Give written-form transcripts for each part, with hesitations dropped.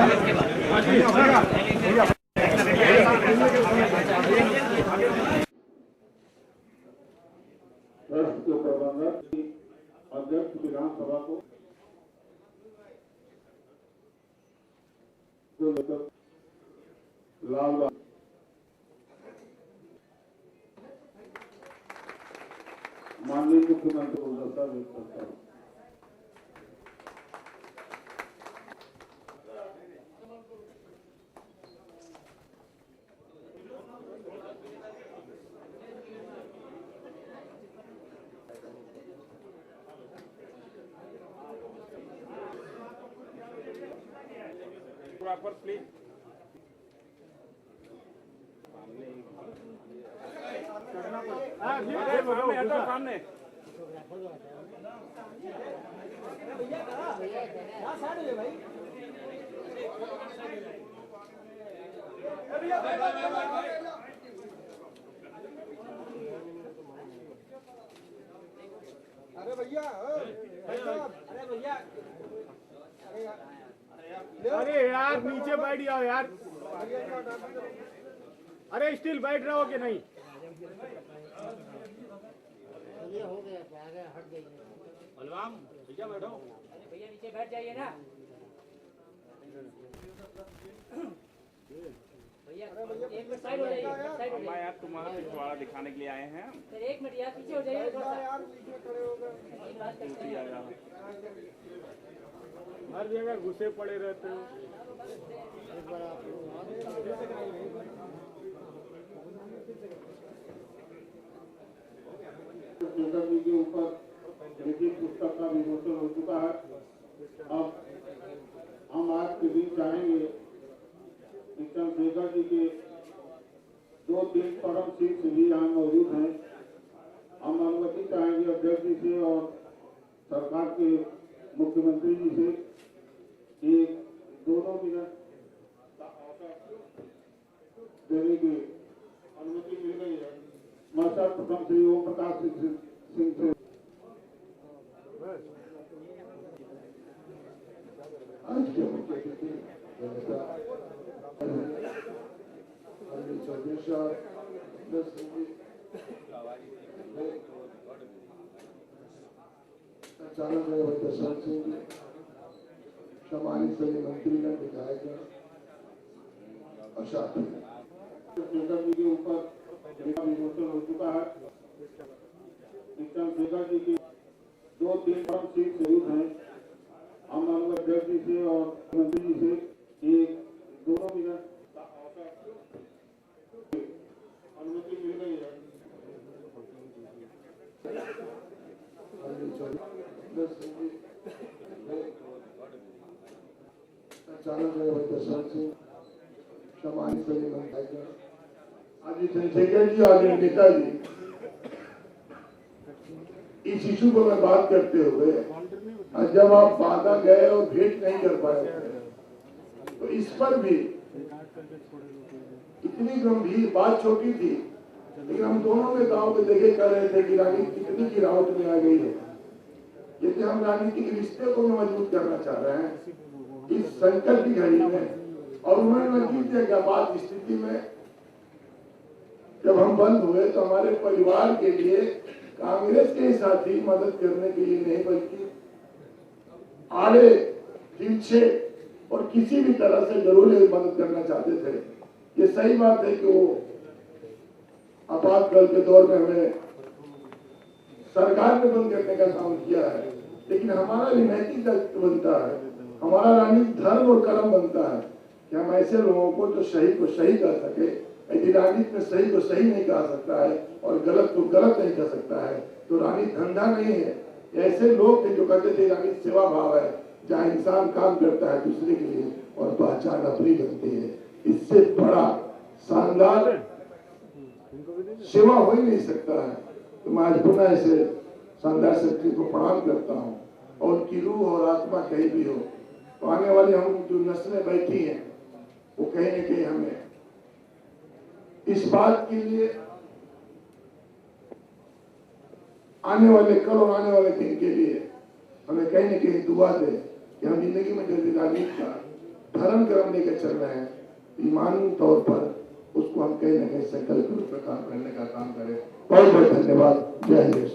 Trust के प्रबंधक अध्यक्ष विधानसभा को लेकर लाल माननीय मुख्यमंत्री को दस्तावेज करता हूँ। प्रॉपर प्लीज सामने अरे भैया अरे भैया अरे यार नीचे बैठ जाओ यार। अरे स्टिल बैठ रहे हो कि नहीं? हो गया हट गई बलवाम भैया बैठो। भैया नीचे बैठ जाइए ना भैया। एक मिनट साइड हो जाइए, साइड हो जाइए यार, तुम्हारा पिछवाड़ा दिखाने के लिए आए हैं। सर। एक मिनट यार पीछे हो जाइए थोड़ा सा यार, पीछे खड़े हो गए। हर जगह घुसे पड़े रहते हो। जी के ऊपर लिखित पुस्तक का विमोचन हो चुका है। अब हम आज के दिन चाहेंगे कि चंद्रशेखर जी के 2-3 परम शीर्ष भी यहाँ मौजूद हैं। हम अनुमति चाहेंगे अध्यक्ष जी से और सरकार के मुख्यमंत्री जी से कि 2 मिनट देने की अनुमति मिल गई है। मैं सर्वप्रथम श्री ओम प्रकाश सिंह से आज के मुख्य अतिथि संचालक दशरथ सिंह जी, सम्मानित सभी मंत्रीगण, विधायकगण और साथी चंद्रशेखर जी के ऊपर विमोचन हो चुका है। चंद्रशेखर जी के 2-3 परम शीर्ष यूथ हैं। हम अध्यक्ष जी से और मंत्री जी से 2 मिनट अनुमति मिल गई है। संचालक दशरथ सिंह, सम्मानित सभी मंत्रीगण, आज चंद्रशेखर जी और नेताजी इस इशू पर मैं बात करते हुए, जब आप बाधा गए और भेंट नहीं कर पाए तो इस पर भी इतनी गंभीर बात छोटी थी, लेकिन हम दोनों नेताओं को देखे कर रहे थे कि राजनीति कितनी गिरावट में आ गई है। यदि हम राजनीतिक रिश्ते को मजबूत करना चाह रहे हैं इस संकट की घड़ी में, और उन्होंने क्या बात स्थिति में जब हम बंद हुए तो हमारे परिवार के लिए कांग्रेस के साथी मदद करने के लिए नहीं, बल्कि आड़े पीछे और किसी भी तरह से जरूर मदद करना चाहते थे। ये सही बात है कि वो आपातकाल के दौर में हमें सरकार ने बंद करने का काम किया है, लेकिन हमारा भी नैतिक दायित्व बनता है, हमारा राजनीतिक धर्म और कर्म बनता है कि हम ऐसे लोगों को जो सही को सही कर सके। यदि राजनीति में सही को सही नहीं कह सकता है और गलत को गलत नहीं कह सकता है तो राजनीति धंधा नहीं है। ऐसे लोग थे जो कहते थे राजनीति सेवा भाव है, जहाँ इंसान काम करता है दूसरे के लिए और पहचान अपनी बनती है। इससे बड़ा शानदार सेवा हो ही नहीं सकता है। तो मैं आज पुनः ऐसे शानदार शक्ति को प्रणाम करता हूँ, और उनकी रूह और आत्मा कहीं भी हो तो आने वाली हम जो नस्लें बैठी हैं वो कहीं न कहीं हमें इस बात के लिए आने वाले कल और आने वाले दिन के लिए हमें कहीं न कहीं दुआ दे कि हम जिंदगी में जल्दी राजनीति का धर्म कर्म लेकर चल रहे हैं, ईमानी तौर पर उसको हम कहीं न कहीं संकल्प रूप में काम करने का काम करें। बहुत बहुत धन्यवाद। जय हिंद।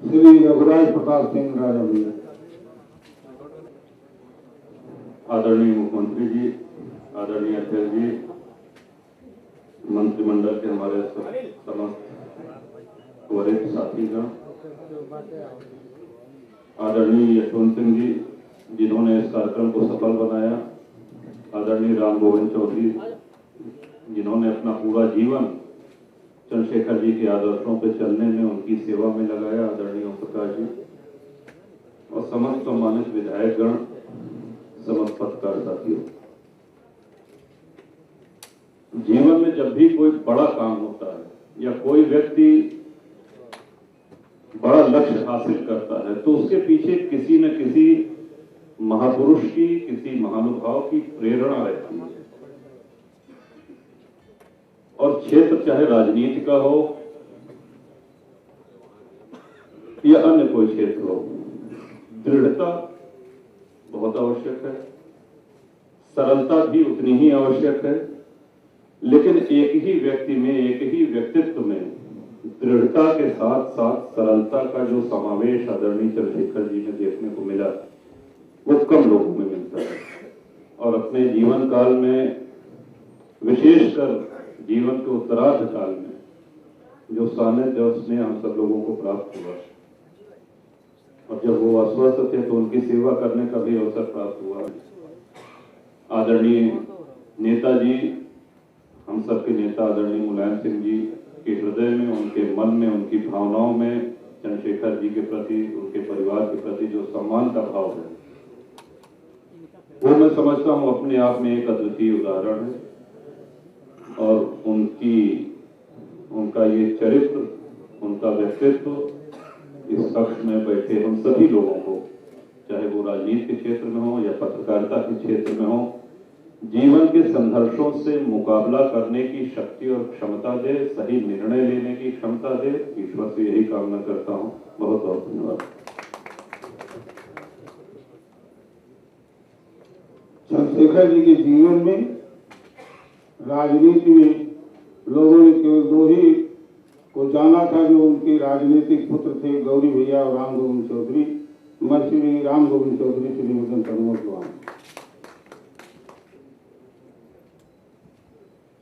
श्री रघुराज प्रताप सिंह राजा भैया। आदरणीय मुख्यमंत्री जी, आदरणीय अध्यक्ष जी, मंत्रिमंडल के हमारे समस्त वरिष्ठ साथीगण, आदरणीय यशवंत सिंह जी जिन्होंने इस कार्यक्रम को सफल बनाया, आदरणीय राम गोविंद चौधरी जिन्होंने अपना पूरा जीवन चंद्रशेखर जी के आदर्शों पर चलने में उनकी सेवा में लगाया, आदरणीय ओम प्रकाश जी और समस्त सम्मानित विधायकगण, समस्त पत्रकार साथियों। जीवन में जब भी कोई बड़ा काम होता है या कोई व्यक्ति बड़ा लक्ष्य हासिल करता है तो उसके पीछे किसी न किसी महापुरुष की, किसी महानुभाव की प्रेरणा रहती है। और क्षेत्र चाहे राजनीति का हो या अन्य कोई क्षेत्र हो, दृढ़ता बहुत आवश्यक है, सरलता भी उतनी ही आवश्यक है। लेकिन एक ही व्यक्ति में, एक ही व्यक्तित्व में दृढ़ता के साथ साथ सरलता का जो समावेश आदरणीय चंद्रशेखर जी में देखने को मिला वो कम लोगों में मिलता है। और अपने जीवन काल में, विशेषकर जीवन के उत्तरार्ध काल में, जो सानिध्य और स्नेह हम सब लोगों को प्राप्त हुआ और जब वो अस्वस्थ थे तो उनकी सेवा करने का भी अवसर प्राप्त हुआ। आदरणीय नेताजी, हम सबके नेता आदरणीय मुलायम सिंह जी के हृदय में, उनके मन में, उनकी भावनाओं में चंद्रशेखर जी के प्रति, उनके परिवार के प्रति जो सम्मान का भाव है वो मैं समझता हूँ अपने आप में एक अद्वितीय उदाहरण है। और उनका ये चरित्र, उनका व्यक्तित्व इस कक्ष में बैठे हम सभी लोगों को, चाहे वो राजनीति के क्षेत्र में हो या पत्रकारिता के क्षेत्र में हो, जीवन के संघर्षों से मुकाबला करने की शक्ति और क्षमता दे, सही निर्णय लेने की क्षमता दे। ईश्वर से यही कामना करता हूं। बहुत बहुत धन्यवाद। चंद्रशेखर जी के जीवन में, राजनीति में लोगों ने केवल दो ही को जाना था जो उनके राजनीतिक पुत्र थे, गौरी भैया और राम गोविंद चौधरी। श्री राम गोविंद चौधरी, श्री मदन प्रमोद चौहान।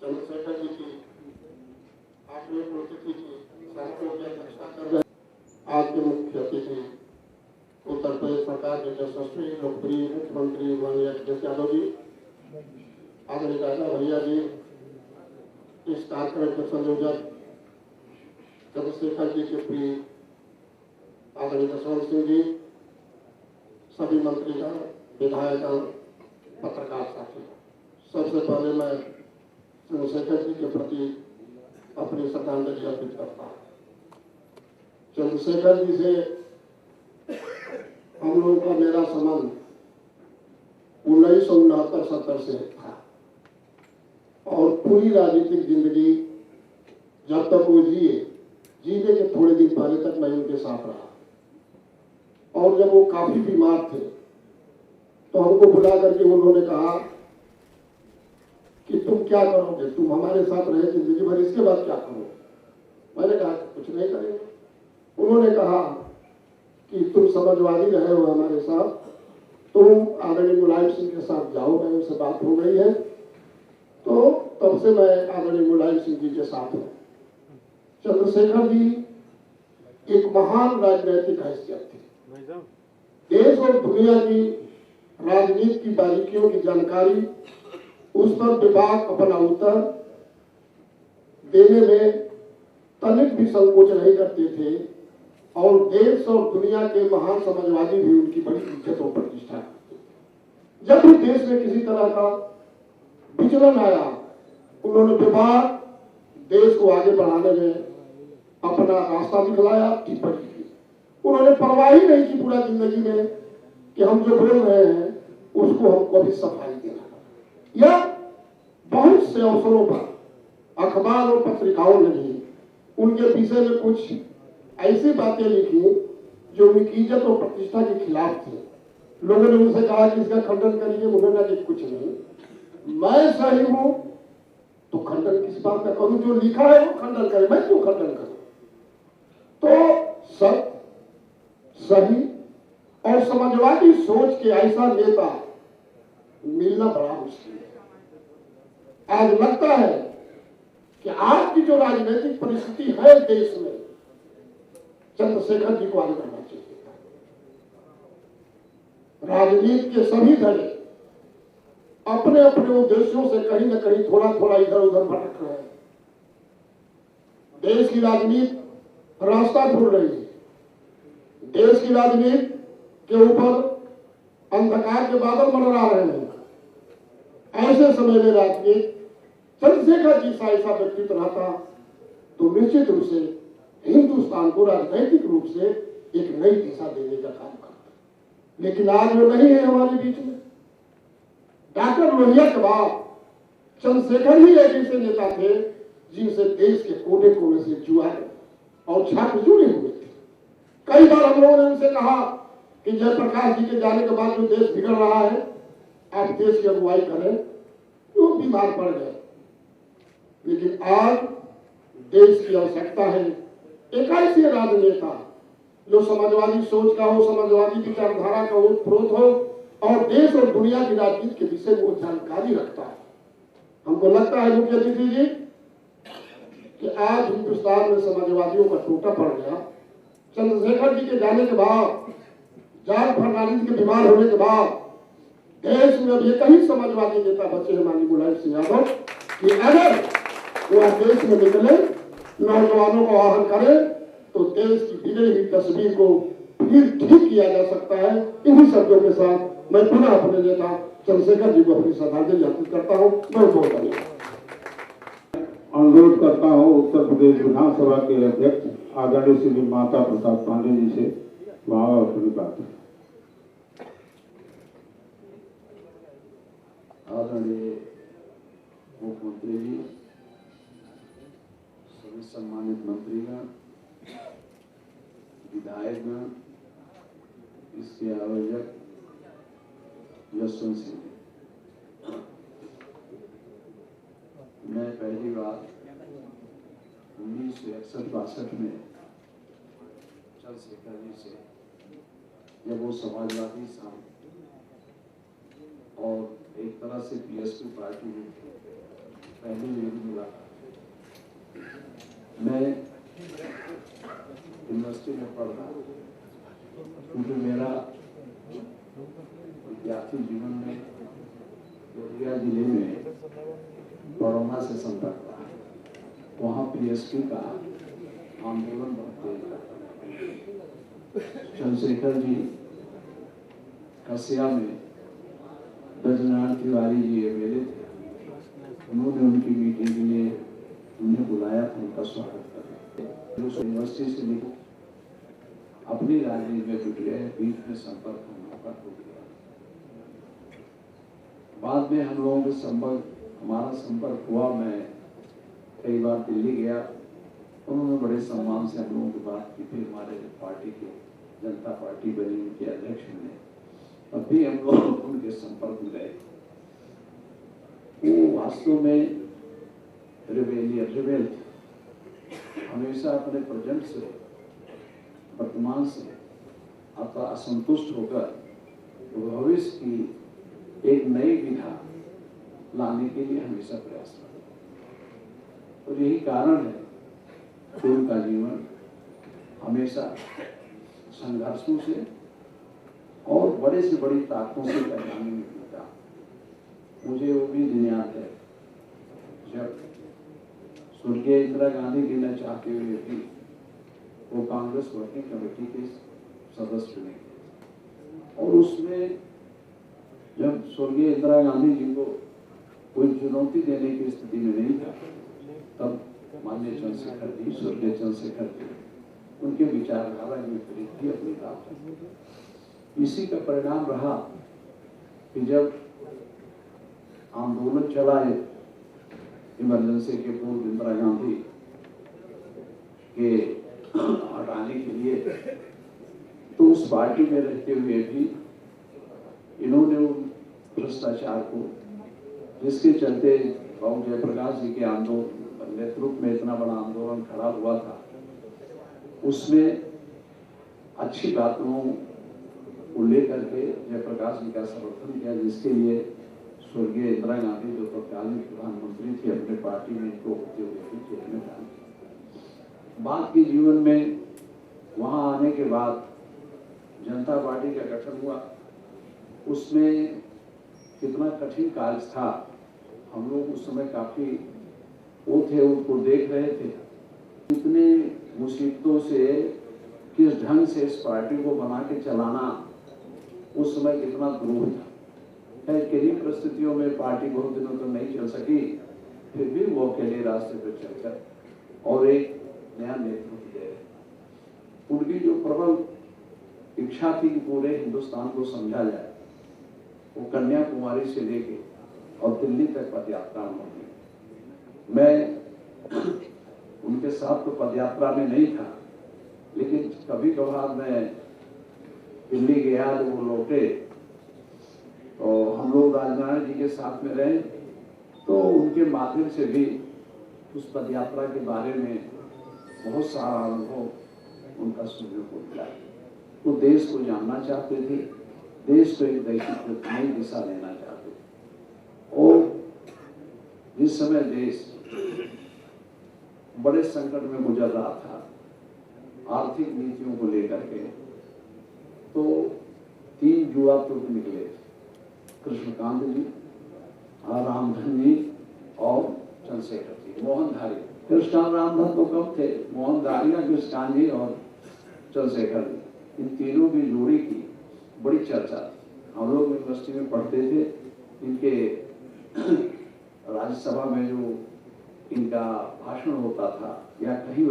चंद्रशेखर जी की 8वीं पुण्यतिथि की समारोह की अध्यक्षता कर रहे आज के मुख्य अतिथि उत्तर प्रदेश सरकार के यशस्वी लोकप्रिय मुख्यमंत्री माननीय अखिलेश यादव जी, आदरणीय राजा भैया जी, इस कार्यक्रम के संयोजक चंद्रशेखर जी के प्रिय आदरणीय यशवंत सिंह जी, सभी मंत्रीगण, विधायकगण, पत्रकार साथी, सबसे पहले मैं चंद्रशेखर जी के प्रति अपनी श्रद्धांजलि अर्पित करता हूँ। चंद्रशेखर जी से हम लोगों का मेरा संबंध 1969-70 से था और पूरी राजनीतिक जिंदगी जब तक वो जीने के थोड़े दिन पहले तक मैं उनके साथ रहा। और जब वो काफी बीमार थे तो हमको बुला करके उन्होंने कहा कि तुम क्या करोगे, तुम हमारे साथ रहे जिंदगी भर, इसके बाद क्या करोगे। मैंने कहा कुछ नहीं करेंगे। उन्होंने कहा कि तुम समझवादी रहे हो हमारे साथ, तुम आदरणीय मुलायम सिंह के साथ जाओ। मैं उनसे बात हो गई है, तो तब से मैं आदरणीय मुलायम सिंह जी के साथ हूँ। चंद्रशेखर जी एक महान राजनीतिक हैसियत थी। देश और दुनिया की राजनीति की बारीकियों की जानकारी, उस पर विभाग अपना उत्तर देने में तनिक भी संकोच नहीं करते थे और देश और दुनिया के महान समाजवादी भी उनकी बड़ी इज्जत और प्रतिष्ठा करते थे। जब भी देश में किसी तरह का विचलन आया, उन्होंने विभाग देश को आगे बढ़ाने में अपना रास्ता दिखलाया, टिप्पणी की। उन्होंने परवाह ही नहीं की पूरा जिंदगी में कि हम जो बोल रहे हैं उसको हमको भी सफाई देना। या बहुत से अवसरों पर अखबार और पत्रिकाओं ने भी उनके विषय में कुछ ऐसी बातें लिखी जो उनकी इज्जत और प्रतिष्ठा के खिलाफ थे। लोगों ने उनसे कहा कि इसका खंडन करिए, उन्होंने कहा कि कुछ नहीं, मैं सही हूं तो खंडन किस बात का करूं, जो लिखा है वो खंडन करे, मैं क्यों खंडन करूं। तो सत्य, सही और समाजवादी सोच के ऐसा नेता मिलना बड़ा मुश्किल है। आज लगता है कि आज की जो राजनीतिक परिस्थिति है देश में, चंद्रशेखर जी को आगे बढ़ना चाहिए। राजनीति के सभी धड़े अपने अपने उद्देश्यों से कहीं न कहीं थोड़ा थोड़ा इधर उधर भटक रहे हैं। देश की राजनीति रास्ता ढूंढ रही है। देश की राजनीति के ऊपर अंधकार के बादल मंडरा रहे हैं। ऐसे समय में राजनीति चंद्रशेखर जी सा ऐसा व्यक्तित्व रहता तो निश्चित रूप से हिंदुस्तान को राजनैतिक रूप से एक नई दिशा देने का काम करता। लेकिन आज वो नहीं है हमारे बीच में। डॉक्टर लोहिया के बाद चंद्रशेखर ही एक ऐसे नेता थे जिनसे देश के कोने कोने से जुआरे और छात्र जुड़े हुए थे। कई बार हम लोगों ने उनसे कहा कि जयप्रकाश जी के जाने के बाद जो देश बिगड़ रहा है, आप देश की अगुवाई करें, वो बीमार पड़ गए। लेकिन आज देश की आवश्यकता है एक ऐसे राजनेता जो समाजवादी सोच का हो, समाजवादी विचारधारा का स्रोत हो और देश और दुनिया की राजनीति के विषय में वो जानकारी रखता है। हमको लगता है मुख्य अतिथि जी कि आज हिंदुस्तान में समाजवादियों का टूटा पड़ गया। चंद्रशेखर जी के जाने के बाद, जॉर्ज फर्नांडिस के बीमार होने के बाद देश में अब एक ही समाजवादी नेता बचे हैं, माननीय मुलायम सिंह यादव, कि अगर वो देश में निकले, नौजवानों को आह्वान करे तो देश की बिगड़ी हुई तस्वीर को फिर ठीक किया जा सकता है। इन्हीं शब्दों के साथ मैं पुनः अपने नेता चंद्रशेखर जी को अपनी श्रद्धांजलि अर्पित करता हूँ। बहुत बहुत धन्यवाद। अनुरोध करता हूँ उत्तर प्रदेश विधानसभा के अध्यक्ष आदरणीय श्री माता प्रसाद पांडे जी से वहां अपनी बात। आदरणीय मुख्यमंत्री जी, सभी सम्मानित मंत्रीगण, विधायकगण, इसके आयोजक यशवंत सिंह, मैं पहली बार 1961-62 में चंद्रशेखर जी से, जब वो समाजवादी संघ और एक तरह से पीएसपी पार्टी में पहली मेरी मुलाकात, मैं यूनिवर्सिटी में पढ़ रहा क्योंकि मेरा विद्यार्थी जीवन में देवरिया जिले में बड़ौना से संपर्क रहा। वहाँ पीएसपी का आंदोलन बहुत तेज था। चंद्रशेखर जी कसिया में ब्रजनारायण तिवारी जी एमएलए थे, उन्होंने उनकी मीटिंग के लिए उन्हें बुलाया था, उनका स्वागत करने। यूनिवर्सिटी से लेकर अपनी राजनीति में जुट गए, बीच में संपर्क होने पर टूट गया। बाद में हम लोगों के हमारा संपर्क हुआ। मैं कई बार दिल्ली गया, उन्होंने बड़े सम्मान से हम लोगों की बात की। फिर हमारे पार्टी के जनता पार्टी बनी, उनके अध्यक्ष बने, तब भी हम लोग उनके संपर्क में गए। वो वास्तव में रिबेल हमेशा अपने प्रेजेंट से, वर्तमान से अथवा असंतुष्ट होकर भविष्य की एक नई विधा लाने के लिए हमेशा प्रयास करते। और यही कारण है कि उनका जीवन हमेशा संघर्षों से और बड़े से बड़ी ताकतों से टकराने में बीता। मुझे वो भी दिन याद है जब स्वर्गीय इंदिरा गांधी जी ने चाहते हुए भी वो कांग्रेस वर्किंग कमेटी के सदस्य बने और उसमें जब स्वर्गीय इंदिरा गांधी जी को कोई चुनौती देने की स्थिति में नहीं था, तब माननीय चंद्रशेखर जी, स्वर्गीय चंद्रशेखर जी, उनके विचारधारा में विपरीत थी अपनी बात। इसी का परिणाम रहा कि जब आंदोलन चलाए इमरजेंसी के पूर्व इंदिरा गांधी के हटाने के लिए, तो उस पार्टी में रहते हुए भी इन्होंने उन भ्रष्टाचार को, जिसके चलते बाबू जयप्रकाश जी के आंदोलन नेतृत्व में इतना बड़ा आंदोलन खड़ा हुआ था, उसमें अच्छी बातों को लेकर के जयप्रकाश जी का समर्थन किया, जिसके लिए स्वर्गीय इंदिरा गांधी जो तत्कालीन प्रधानमंत्री थी अपने पार्टी में इनको होते हुए भी जेल में डाल। बाद के जीवन में वहां आने के बाद जनता पार्टी का गठन हुआ, उसमें कितना कठिन कार्य था। हम लोग उस समय काफी वो थे, उनको देख रहे थे कितने मुसीबतों से किस ढंग से इस पार्टी को बना के चलाना उस समय कितना दुरूह था। किन्हीं परिस्थितियों में पार्टी बहुत दिनों तक नहीं चल सकी, फिर भी वो अकेले रास्ते पर चलकर और एक नया नेतृत्व दे रहे। उनकी जो प्रबल इच्छा थी कि पूरे हिंदुस्तान को समझा जाए, वो कन्याकुमारी से लेके और दिल्ली तक पदयात्रा होगी। मैं उनके साथ तो पदयात्रा में नहीं था, लेकिन कभी कभार मैं दिल्ली गया, जब वो लौटे तो हम लोग राजनारायण जी के साथ में रहे, तो उनके माध्यम से भी उस पदयात्रा के बारे में बहुत सारा अनुभव उनका सुनने को मिला। वो देश को जानना चाहते थे, देश को एक नई दिशा लेना चाहते थे। और जिस समय देश बड़े संकट में गुजर रहा था आर्थिक नीतियों को लेकर के, तो 3 युवा तुर्क निकले, कृष्णकांत जी, रामधन जी और चंद्रशेखर जी, मोहनधारी। कृष्णकांत रामधन तो कब थे, मोहनधारी, कृष्णकांत जी और चंद्रशेखर जी, इन तीनों की जोड़ी की बड़ी चर्चा थी। हम लोग यूनिवर्सिटी में पढ़ते थे, इनके राज्यसभा में जो इनका भाषण होता था या कहीं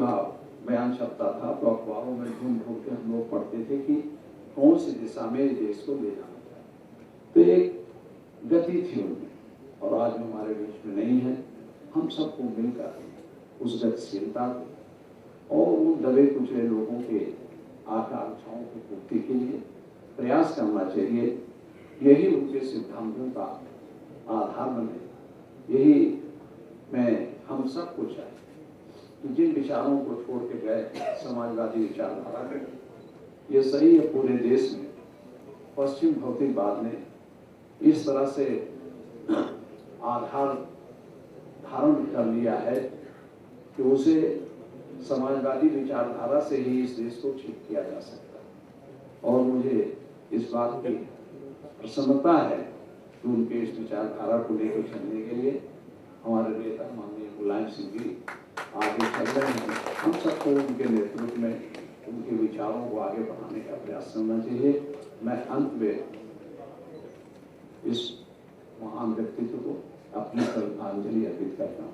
बयान छपता था, तो अखबारों में ढूंढ के हम लोग पढ़ते थे कि कौन सी दिशा में देश को ले जाना चाहिए। तो एक गति थी उनमें, और आज हमारे बीच में नहीं है। हम सबको मिलकर उस गतिशीलता को और उन दबे कुचले लोगों के आकांक्षाओं की पूर्ति के लिए प्रयास करना चाहिए। यही उनके सिद्धांतों का आधार बने। यही मैं हम सबको चाहिए। जिन विचारों को छोड़ के गए समाजवादी विचारधारा में, ये सही है पूरे देश में पश्चिम भौतिकवाद ने इस तरह से आधार धारण कर लिया है कि उसे समाजवादी विचारधारा से ही इस देश को ठीक किया जा सकता है। और मुझे इस बात की प्रसन्नता है कि उनके इस विचारधारा को लेकर चलने के लिए हमारे नेता माननीय मुलायम सिंह जी आगे चल रहे हैं। हम सबको उनके नेतृत्व में उनके विचारों को आगे बढ़ाने का प्रयास करना चाहिए। मैं अंत में इस महान व्यक्तित्व को अपनी श्रद्धांजलि अर्पित करता हूँ।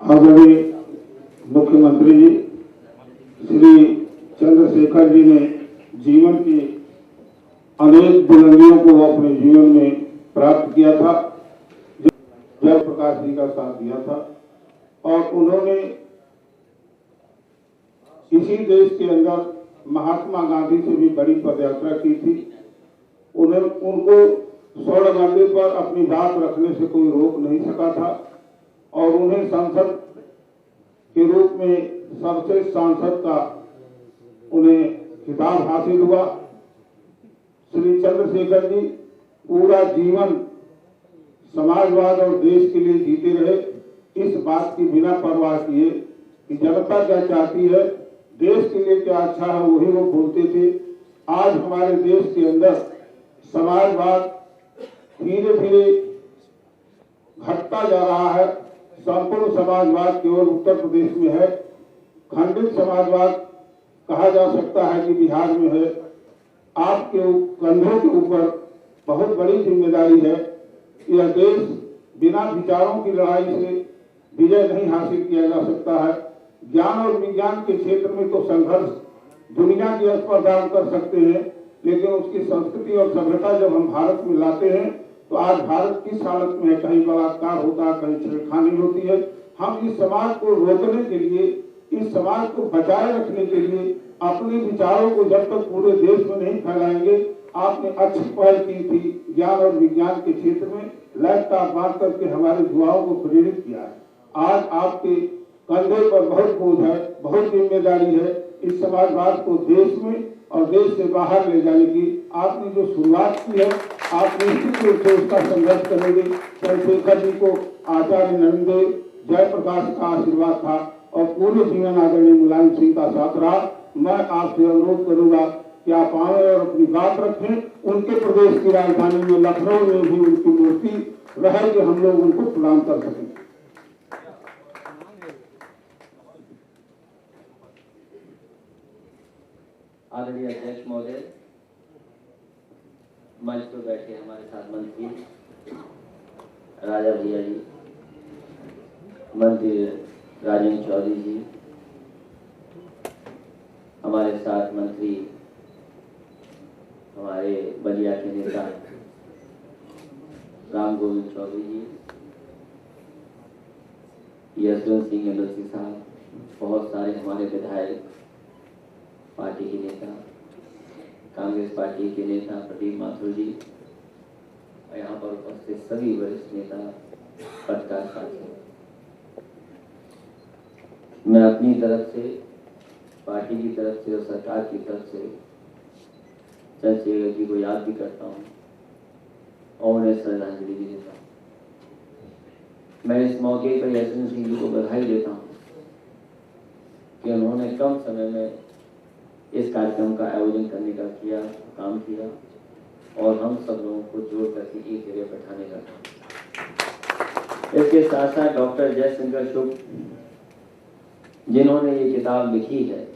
आदरणीय मुख्यमंत्री जी श्री चंद्रशेखर जी ने जीवन की अनेक बुलंदियों को अपने जीवन में प्राप्त किया था, जयप्रकाश जी का साथ दिया था, और उन्होंने इसी देश के अंदर महात्मा गांधी से भी बड़ी पदयात्रा की थी। उनको स्वर्ण मंदिर पर अपनी बात रखने से कोई रोक नहीं सका था, और उन्हें संसद के रूप में सर्वश्रेष्ठ सांसद का उन्हें खिताब हासिल हुआ। श्री चंद्रशेखर जी पूरा जीवन समाजवाद और देश के लिए जीते रहे, इस बात की बिना परवाह किए कि जनता क्या चाहती है, देश के लिए क्या अच्छा है, वही वो बोलते थे। आज हमारे देश के अंदर समाजवाद धीरे धीरे घटता जा रहा है। संपूर्ण समाजवाद केवल उत्तर प्रदेश में है, खंडित समाजवाद कहा जा सकता है कि बिहार में है। आपके कंधों के ऊपर बहुत बड़ी जिम्मेदारी है। यह देश बिना विचारों की लड़ाई से विजय नहीं हासिल किया जा सकता है। ज्ञान और विज्ञान के क्षेत्र में तो संघर्ष दुनिया की स्पर्धा हम कर सकते हैं, लेकिन उसकी संस्कृति और सभ्यता जब हम भारत में लाते हैं तो आज भारत किस हालत में है, कहीं बलात्कार होता है, कहीं छेड़खानी होती है, हम इस समाज को रोकने के लिए, इस समाज को बचाए रखने के लिए अपने विचारों को जब तक पूरे देश में नहीं फैलाएंगे। आपने अच्छी पहल की थी ज्ञान और विज्ञान के क्षेत्र में, लैपटॉप बांट करके हमारे युवाओं को प्रेरित किया है। आज आपके कंधे पर बहुत बोझ है, बहुत जिम्मेदारी है इस समाजवाद को देश में और देश से बाहर ले जाने की। आपने जो शुरुआत की है, आप निश्चित रूप से उसका संघर्ष करेंगे। चंद्रशेखर जी को आचार्य नंददेव, जयप्रकाश का आशीर्वाद था और पूरे जीवन आदरणीय मुलायम सिंह का साथ रहा। मैं आपसे अनुरोध करूंगा कि आप आए और अपनी बात रखें। उनके प्रदेश की राजधानी में लखनऊ में भी उनकी मूर्ति रहे कि हम लोग उनको प्रणाम कर सकें। आदरणीय अध्यक्ष महोदय, मंच पर बैठे हमारे साथ मंत्री राजा भैया जी, मंत्री राजेंद्र चौधरी जी, हमारे साथ मंत्री हमारे बलिया के नेता राम गोविंद चौधरी जी, यशवंत सिंह एमएलसी साहब, बहुत सारे हमारे विधायक, पार्टी के नेता, कांग्रेस पार्टी के नेता प्रदीप माथुर जी, यहाँ पर उपस्थित सभी वरिष्ठ नेता, पत्रकार साथी, मैं अपनी तरफ से, पार्टी की तरफ से और सरकार की तरफ से चंद्रशेखर जी को याद भी करता हूँ और उन्हें श्रद्धांजलि भी देता हूँ। मैं इस मौके पर यशवंत सिंह जी को बधाई देता हूँ कि उन्होंने कम समय में इस कार्यक्रम का आयोजन करने का काम किया और हम सब लोगों को जोड़ करके एक जगह बैठाने का काम। इसके साथ साथ डॉक्टर जयशंकर शुक्ल, जिन्होंने ये किताब लिखी है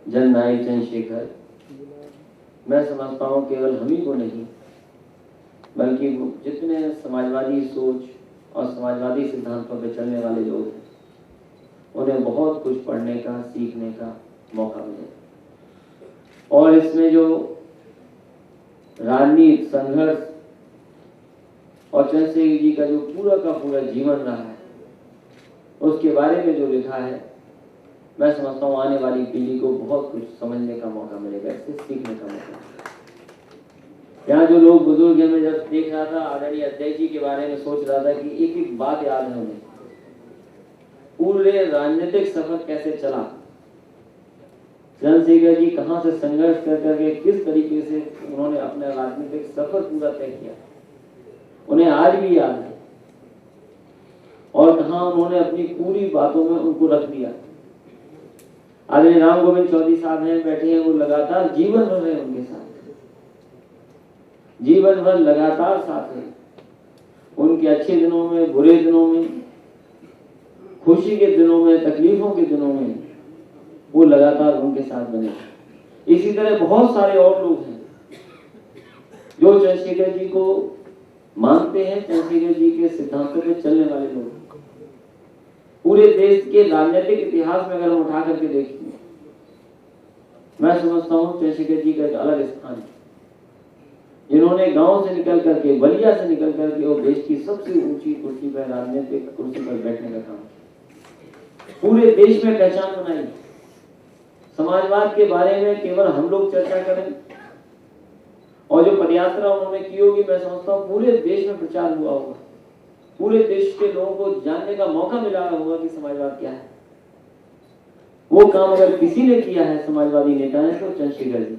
जननायक चंद्रशेखर, मैं समझता हूँ केवल हम ही को नहीं बल्कि जितने समाजवादी सोच और समाजवादी सिद्धांतों पर चलने वाले लोग हैं उन्हें बहुत कुछ पढ़ने का, सीखने का मौका मिले। और इसमें जो राजनीति, संघर्ष और चंद्रशेखर जी का जो पूरा का पूरा जीवन रहा है उसके बारे में जो लिखा है, मैं समझता हूँ आने वाली पीढ़ी को बहुत कुछ समझने का मौका मिलेगा, इससे सीखने का मौका मिलेगा। यहाँ जो लोग बुजुर्ग हैं, मैं जब देख रहा था आदरणीय अध्यक्ष जी के बारे में सोच रहा था कि एक एक बात याद है उन्हें, पूरे राजनीतिक सफर कैसे चला, चंद्रशेखर जी कहां से संघर्ष कर करके किस तरीके से उन्होंने अपना राजनीतिक सफर पूरा तय किया, उन्हें आज भी याद है। और कहां उन्होंने अपनी पूरी बातों में उनको रख दिया। आदरणीय राम गोविंद चौधरी साहब हैं, बैठे हैं, वो लगातार जीवन भर रहे उनके साथ, जीवन भर लगातार साथ हैं, उनके अच्छे दिनों में, बुरे दिनों में, खुशी के दिनों में, तकलीफों के दिनों में वो लगातार उनके साथ बने। इसी तरह बहुत सारे और लोग हैं जो चंद्रशेखर जी को मानते हैं, चंद्रशेखर जी के सिद्धांतों पे चलने वाले लोग। पूरे देश के राजनीतिक इतिहास में अगर हम उठा करके देखें, मैं समझता हूँ चंद्रशेखर जी का एक अलग स्थान है, जिन्होंने गांव से निकल करके, बलिया से निकल करके और देश की सबसे ऊंची कुर्सी पर, राजनीतिक कुर्सी पर बैठने का काम किया, पूरे देश में पहचान बनाई। समाजवाद के बारे में केवल हम लोग चर्चा करें और जो पदयात्रा उन्होंने की होगी, मैं समझता हूँ पूरे देश में प्रचार हुआ होगा, पूरे देश के लोगों को जानने का मौका मिला होगा कि समाजवाद क्या है। वो काम अगर किसी ने किया है समाजवादी नेता ने तो चंद्रशेखर जी।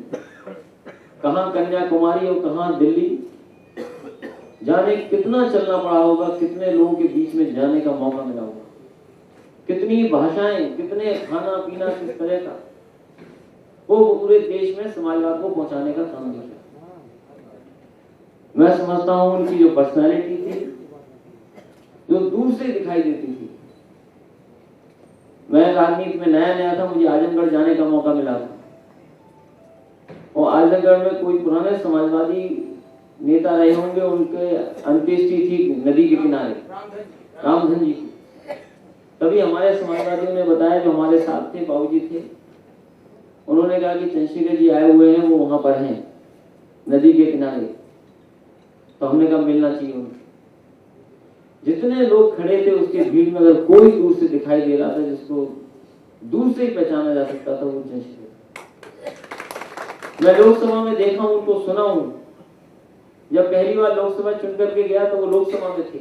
कहां कन्याकुमारी और कहां दिल्ली, जाने कितना चलना पड़ा होगा, कितने लोगों के बीच में जाने का मौका मिला होगा, कितनी भाषाएं, कितने खाना पीना, किस तरह का, वो पूरे देश में समाजवाद को पहुंचाने का काम किया। मैं समझता हूं उनकी जो पर्सनालिटी थी, जो दूर से दिखाई देती थी। मैं राजनीति में नया नया था, मुझे आजमगढ़ जाने का मौका मिला था और आजमगढ़ में कोई पुराने समाजवादी नेता रहे होंगे, उनके अंत्येष्टि थी नदी के किनारे, रामधन जी की। तभी हमारे समाजवादियों ने बताया, जो हमारे साथ थे, बाबूजी थे, उन्होंने कहा कि चंद्रशेखर जी आए हुए हैं, वो वहां पर हैं नदी के किनारे, तो हमने कहा मिलना चाहिए उनको। जितने लोग खड़े थे उसके भीड़ में अगर कोई दूर से दिखाई दे रहा था जिसको दूर से ही पहचाना जा सकता था, वो चंद्रशेखर। मैं लोकसभा में देखा हूं, उनको सुना हूं। जब पहली बार लोकसभा चुन करके गया तो वो लोकसभा में थे।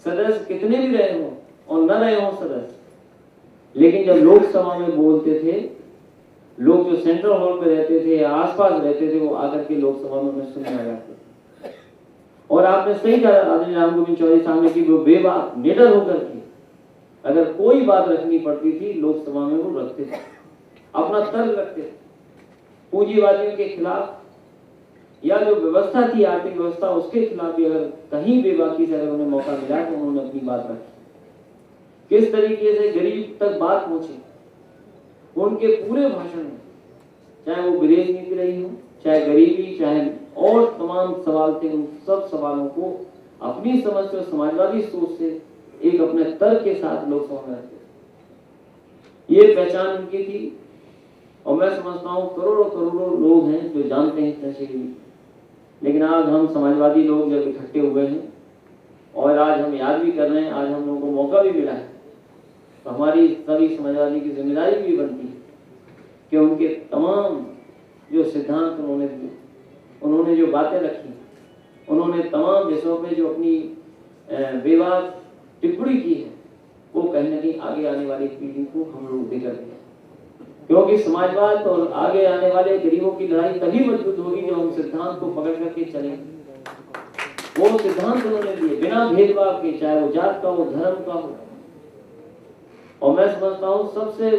सदस्य कितने भी रहे हों और न रहे हों सदस्य, लेकिन जब लोकसभा में बोलते थे, लोग जो सेंट्रल हॉल पे रहते थे या आसपास रहते थे, वो आकर के लोकसभा में उन्हें सुनने आ जाते थे। और आपने सही कहा आदरणीय राम गोविंद चौधरी साहब ने कि वो बेबाक निडर होकर के अगर कोई बात रखनी पड़ती थी लोकसभा में वो रखते थे, अपना तर्क रखते थे। पूंजीवादियों के खिलाफ या जो व्यवस्था थी आर्थिक व्यवस्था, उसके खिलाफ भी अगर कहीं बेबाकी से अगर उन्हें मौका मिला तो उन्होंने अपनी बात रखी। किस तरीके से गरीब तक बात पहुंची उनके पूरे भाषण में, चाहे वो विदेश नीति रही हो, चाहे गरीबी, चाहे और तमाम सवाल थे, उन सब सवालों को अपनी समझ से, समाजवादी सोच से, एक अपने तर्क के साथ लोकसभा में रखते थे। ये पहचान उनकी थी। और मैं समझता हूँ करोड़ों करोड़ों लोग हैं जो जानते हैं चंद्रशेखर जी, लेकिन आज हम समाजवादी लोग जब इकट्ठे हुए हैं और आज हम याद भी कर रहे हैं, आज हम लोगों को मौका भी मिला है, तो हमारी सभी समाजवादी की जिम्मेदारी भी बनती है कि उनके तमाम जो सिद्धांत उन्होंने दिए, उन्होंने जो बातें रखी, उन्होंने तमाम विषयों पे जो अपनी बेबाक टिप्पणी की है, वो कहीं न कहीं आगे आने वाली पीढ़ी को हम लोग देकर दिया। क्योंकि समाजवाद और आगे आने वाले गरीबों की लड़ाई तभी मजबूत होगी जब हम सिद्धांत को पकड़ करके चलेंगे। वो सिद्धांत उन्होंने दिए बिना भेदभाव के, चाहे वो जात का हो, धर्म का हो। और मैं समझता हूँ सबसे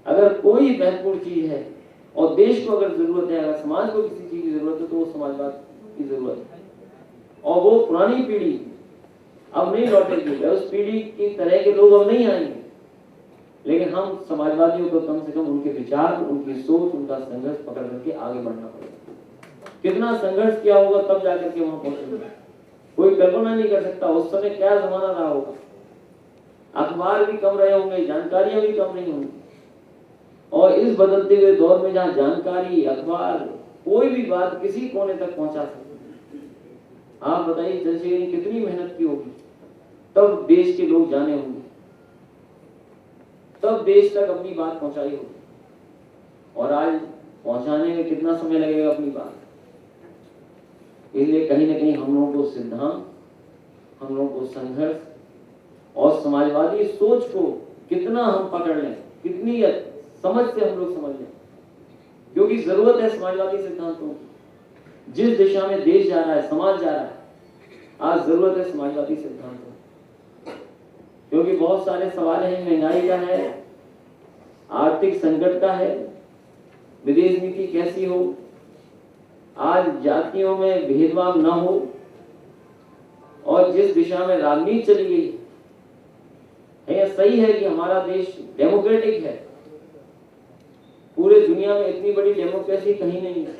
अगर कोई महत्वपूर्ण चीज है और देश को अगर जरूरत है, अगर समाज को किसी चीज की जरूरत है तो वो समाजवाद की जरूरत है। और वो पुरानी पीढ़ी अब नहीं लौटेगी, उस पीढ़ी की तरह के लोग अब नहीं आएंगे, लेकिन हम समाजवादियों को कम से कम उनके विचार, उनकी सोच, उनका संघर्ष पकड़ करके आगे बढ़ना पड़ेगा। कितना संघर्ष किया होगा तब जाकर के वहां पहुंचेंगे, कोई कल्पना नहीं कर सकता उस समय क्या जमाना रहा होगा। अखबार भी कम रहे होंगे, जानकारियां भी कम नहीं होंगी। और इस बदलते हुए दौर में जहाँ जानकारी, अखबार, कोई भी बात किसी कोने तक पहुंचा सकते, आप बताइए चंद्रशेखर ने कितनी मेहनत की होगी, तब देश के लोग जाने होंगे, तब देश तक अपनी बात पहुंचाई होगी। और आज पहुंचाने में कितना समय लगेगा अपनी बात। इसलिए कहीं ना कहीं हम लोगों को सिद्धांत, हम लोगों को संघर्ष और समाजवादी सोच को कितना हम पकड़ लें, कितनी समझ से हम लोग समझ लें, क्योंकि जरूरत है समाजवादी सिद्धांतों की। जिस दिशा में देश जा रहा है, समाज जा रहा है, आज जरूरत है समाजवादी सिद्धांतों, क्योंकि बहुत सारे सवाल हैं। महंगाई का है, आर्थिक संकट का है, विदेश नीति कैसी हो, आज जातियों में भेदभाव न हो, और जिस दिशा में राजनीति चली गई है। यह सही है कि हमारा देश डेमोक्रेटिक है, पूरे दुनिया में इतनी बड़ी डेमोक्रेसी कहीं नहीं है,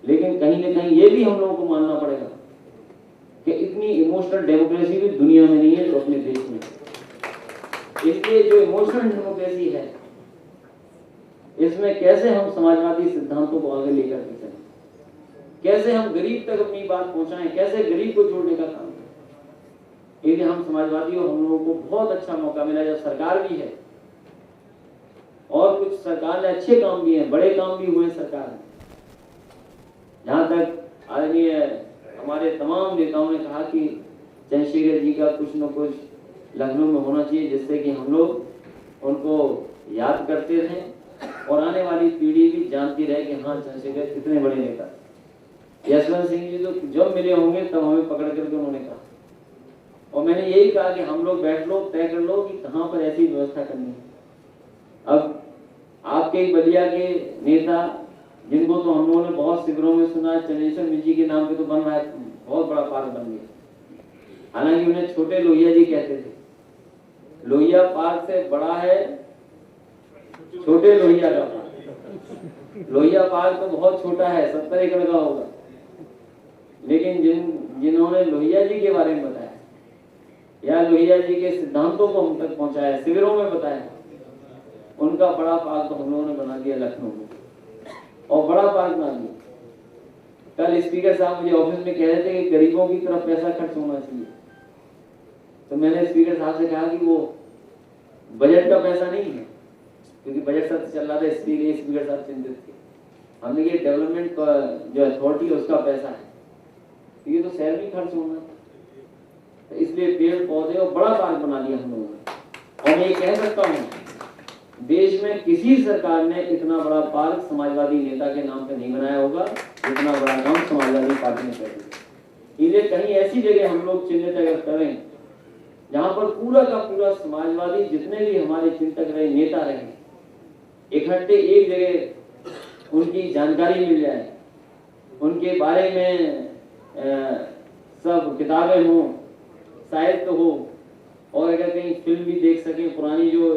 लेकिन कहीं ना कहीं ये भी हम लोगों को मानना पड़ेगा कि इतनी इमोशनल डेमोक्रेसी भी दुनिया में नहीं है जो अपने देश में है। इसलिए जो इमोशनल डेमोक्रेसी है, इसमें कैसे हम समाजवादी सिद्धांतों को आगे लेकर के चलें, कैसे हम गरीब तक अपनी बात पहुंचाएं, कैसे गरीब को जोड़ने का काम करें। इसलिए हम समाजवादियों, हम लोगों को बहुत अच्छा मौका मिला जब सरकार भी है, और कुछ सरकार ने अच्छे काम भी हैं, बड़े काम भी हुए सरकार में। जहां तक आदरणीय हमारे तमाम नेताओं ने कहा कि चंद्रशेखर जी का कुछ न कुछ लखनऊ में होना चाहिए, जिससे कि हम लोग उनको याद करते रहें और आने वाली पीढ़ी भी जानती रहे कि हाँ चंद्रशेखर कितने बड़े नेता। यशवंत सिंह जी तो जब मिले होंगे तब हमें पकड़ करके उन्होंने कहा, और मैंने यही कहा कि हम लोग बैठ लो, तय कर लो कि कहाँ पर ऐसी व्यवस्था करनी है। अब आपके बलिया के नेता, जिनको तो हम लोगों ने बहुत शिविरों में सुना, चंद्रशेखर मिर्ची के नाम पे तो बन रहा है, बहुत बड़ा पार्क बन गया। हालांकि उन्हें छोटे लोहिया जी कहते थे। लोहिया पार्क से बड़ा है छोटे लोहिया का पार्क। लोहिया पार्क तो बहुत छोटा है, 70 एकड़ का होगा, लेकिन जिन्होंने लोहिया जी के बारे में बताया या लोहिया जी के सिद्धांतों को हम तक पहुंचाया, शिविरों में बताया, उनका बड़ा पार्क तो हम लोगों ने बना दिया लखनऊ में, और बड़ा पार्क बना दिया। कल स्पीकर साहब मुझे ऑफिस में कह रहे थे कि गरीबों की तरफ पैसा खर्च होना चाहिए, तो मैंने स्पीकर साहब से कहा कि वो बजट का पैसा नहीं है, क्योंकि बजट सत्र चल रहा था, इसलिए स्पीकर साहब चिंतित थे। हमने ये डेवलपमेंट का जो अथॉरिटी है उसका पैसा है, तो ये तो शहर में खर्च होना था, तो इसलिए पेड़ पौधे और बड़ा पार्क बना दिया हम लोगों ने। और मैं ये कह सकता हूँ देश में किसी सरकार ने इतना बड़ा पार्क समाजवादी नेता के नाम पे नहीं बनाया होगा जितना बड़ा काम समाजवादी पार्टी ने कर दिया। इसलिए कहीं ऐसी जगह हम लोग चिन्हित अगर करें जहां पर पूरा का पूरा समाजवादी जितने भी हमारे चिंतक रहे, नेता रहे, इकट्ठे एक जगह उनकी जानकारी मिल जाए, उनके बारे में सब किताबें हों, साहित्य हो, और अगर कहीं फिल्म भी देख सके पुरानी जो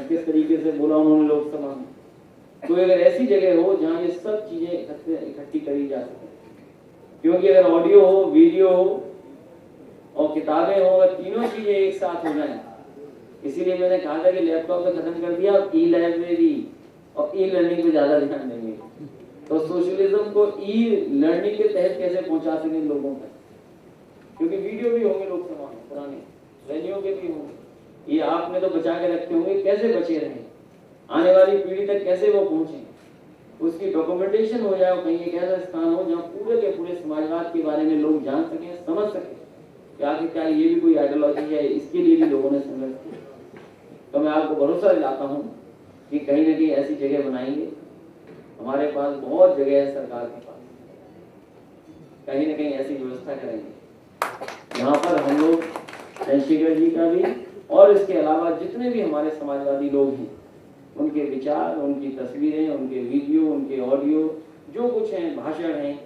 किस तरीके से बोला उन्होंने लोकसभा में, तो अगर ऐसी जगह हो जहां ये सब चीजें इकट्ठी करी जा सके। क्योंकि अगर ऑडियो हो, वीडियो हो और किताबें हो, अगर तीनों चीजें एक साथ हो जाए, इसीलिए मैंने कहा था कि लैपटॉप पे खत्म कर दिया, अब ई लाइब्रेरी और ई लर्निंग पे ज्यादा ध्यान देंगे। तो सोशलिज्म को ई लर्निंग के तहत कैसे पहुंचा सकें लोगों तक, क्योंकि वीडियो भी होंगे लोकसभा में, पुराने रैलियों के भी होंगे, ये आपने तो बचा के रखे होंगे, कैसे बचे रहे, आने वाली पीढ़ी तक कैसे वो पहुंचे, उसकी डॉक्यूमेंटेशन हो जाए। कहीं एक ऐसा स्थान हो जहाँ पूरे के पूरे समाजवाद के बारे में लोग जान सकें, समझ सकें कि आखिर क्या ये भी कोई आइडियोलॉजी है, इसके लिए भी लोगों ने संघर्ष किया। तो मैं आपको भरोसा दिलाता हूँ कि कहीं न कहीं ऐसी जगह बनाएंगे। हमारे पास बहुत जगह है सरकार के पास, कहीं न कहीं ऐसी व्यवस्था करेंगे जहाँ पर हम लोग चंद्रशेखर जी का भी और इसके अलावा जितने भी हमारे समाजवादी लोग हैं उनके विचार, उनकी तस्वीरें, उनके वीडियो, उनके ऑडियो, जो कुछ हैं, भाषण हैं,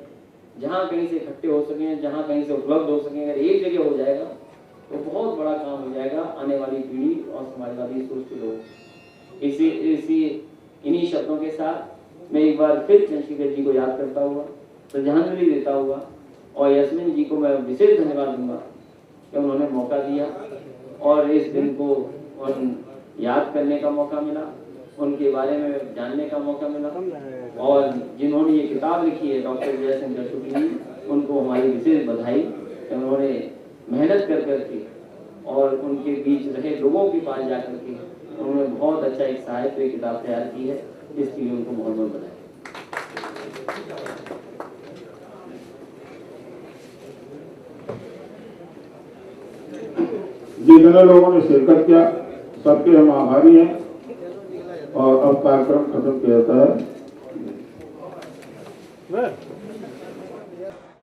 जहाँ कहीं से इकट्ठे हो सकें, जहाँ कहीं से उपलब्ध हो सकें, अगर एक जगह हो जाएगा तो बहुत बड़ा काम हो जाएगा आने वाली पीढ़ी और समाजवादी सोच के लोग। इन्हीं शब्दों के साथ मैं एक बार फिर चंद्रशेखर जी को याद करता हुआ, श्रद्धांजलि देता हुआ, और यस्मिन जी को मैं विशेष धन्यवाद दूंगा कि उन्होंने मौका दिया और इस दिन को याद करने का मौका मिला, उनके बारे में जानने का मौका मिला। और जिन्होंने ये किताब लिखी है डॉक्टर जयशंकर शुक्ल जी, उनको हमारी विशेष बधाई। उन्होंने मेहनत कर करके और उनके बीच रहे लोगों के पास जा करके उन्होंने बहुत अच्छा एक साहित्य किताब तैयार की है, इसके लिए उनको बहुत बहुत बधाई। जितने लोगों ने शिरकत किया सबके हम आभारी हैं, और अब कार्यक्रम खत्म किया जाता है।